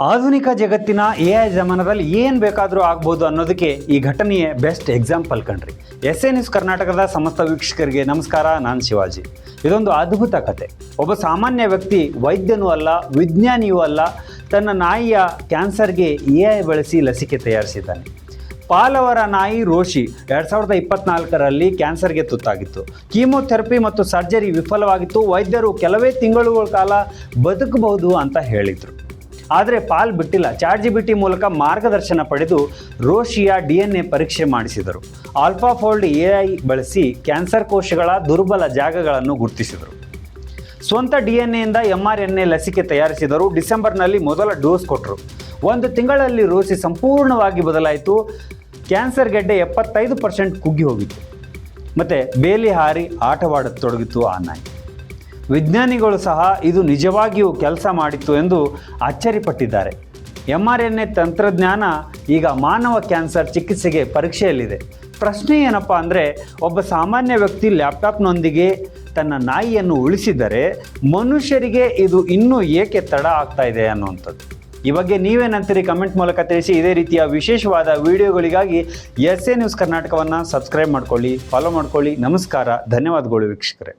ಆಧುನಿಕ ಜಗತ್ತಿನ AI ಜಮಾನದಲ್ಲಿ ಏನು ಬೇಕಾದರೂ ಆಗ್ಬೋದು ಅನ್ನೋದಕ್ಕೆ ಈ ಘಟನೆಯೇ ಬೆಸ್ಟ್ ಎಕ್ಸಾಂಪಲ್ ಕಣ್ರಿ. SA ನ್ಯೂಸ್ ಕರ್ನಾಟಕದ ಸಮಸ್ತ ವೀಕ್ಷಕರಿಗೆ ನಮಸ್ಕಾರ. ನಾನು ಶಿವಾಜಿ. ಇದೊಂದು ಅದ್ಭುತ ಕತೆ. ಒಬ್ಬ ಸಾಮಾನ್ಯ ವ್ಯಕ್ತಿ, ವೈದ್ಯನೂ ಅಲ್ಲ, ವಿಜ್ಞಾನಿಯೂ ಅಲ್ಲ, ತನ್ನ ನಾಯಿಯ ಕ್ಯಾನ್ಸರ್ಗೆ AI ಬಳಸಿ ಲಸಿಕೆ ತಯಾರಿಸಿದ್ದಾನೆ. ಪಾಲ್ ಅವರ ನಾಯಿ ರೋಶಿ 2024ರಲ್ಲಿ ಕ್ಯಾನ್ಸರ್ಗೆ ತುತ್ತಾಗಿತ್ತು. ಕೀಮೋಥೆರಪಿ ಮತ್ತು ಸರ್ಜರಿ ವಿಫಲವಾಗಿತ್ತು. ವೈದ್ಯರು ಕೆಲವೇ ತಿಂಗಳುಗಳ ಕಾಲ ಬದುಕಬಹುದು ಅಂತ ಹೇಳಿದರು. ಆದರೆ ಪಾಲ್ ಬಿಟ್ಟಿಲ್ಲ. ChatGPT ಮೂಲಕ ಮಾರ್ಗದರ್ಶನ ಪಡೆದು ರೋಶಿಯ DNA ಪರೀಕ್ಷೆ ಮಾಡಿಸಿದರು. ಆಲ್ಫಾಫೋಲ್ಡ್ AI ಬಳಸಿ ಕ್ಯಾನ್ಸರ್ ಕೋಶಗಳ ದುರ್ಬಲ ಜಾಗಗಳನ್ನು ಗುರುತಿಸಿದರು. ಸ್ವಂತ DNAಯಿಂದ mRNA ಲಸಿಕೆ ತಯಾರಿಸಿದರು. ಡಿಸೆಂಬರ್ನಲ್ಲಿ ಮೊದಲ ಡೋಸ್ ಕೊಟ್ಟರು. 1 ತಿಂಗಳಲ್ಲಿ ರೋಶಿ ಸಂಪೂರ್ಣವಾಗಿ ಬದಲಾಯಿತು. ಕ್ಯಾನ್ಸರ್ ಗೆಡ್ಡೆ 75% ಕುಗ್ಗಿ ಹೋಗಿತ್ತು. ಮತ್ತು ಬೇಲಿ ಹಾರಿ ಆಟವಾಡತೊಡಗಿತು ಆ ನಾಯಿ. ವಿಜ್ಞಾನಿಗಳು ಸಹ ಇದು ನಿಜವಾಗಿಯೂ ಕೆಲಸ ಮಾಡಿತ್ತು ಎಂದು ಅಚ್ಚರಿಪಟ್ಟಿದ್ದಾರೆ. mRNA ತಂತ್ರಜ್ಞಾನ ಈಗ ಮಾನವ ಕ್ಯಾನ್ಸರ್ ಚಿಕಿತ್ಸೆಗೆ ಪರೀಕ್ಷೆಯಲ್ಲಿದೆ. ಪ್ರಶ್ನೆ ಏನಪ್ಪ ಅಂದರೆ, ಒಬ್ಬ ಸಾಮಾನ್ಯ ವ್ಯಕ್ತಿ ಲ್ಯಾಪ್ಟಾಪ್ನೊಂದಿಗೆ ತನ್ನ ನಾಯಿಯನ್ನು ಉಳಿಸಿದರೆ ಮನುಷ್ಯರಿಗೆ ಇದು ಇನ್ನೂ ಏಕೆ ತಡ ಆಗ್ತಾ ಇದೆ ಅನ್ನುವಂಥದ್ದು. ಈ ಬಗ್ಗೆ ನೀವೇನಂತೀರಿ? ಕಮೆಂಟ್ ಮೂಲಕ ತಿಳಿಸಿ. ಇದೇ ರೀತಿಯ ವಿಶೇಷವಾದ ವಿಡಿಯೋಗಳಿಗಾಗಿ SA ನ್ಯೂಸ್ ಕರ್ನಾಟಕವನ್ನು ಸಬ್ಸ್ಕ್ರೈಬ್ ಮಾಡ್ಕೊಳ್ಳಿ, ಫಾಲೋ ಮಾಡ್ಕೊಳ್ಳಿ. ನಮಸ್ಕಾರ, ಧನ್ಯವಾದಗಳು ವೀಕ್ಷಕರೇ.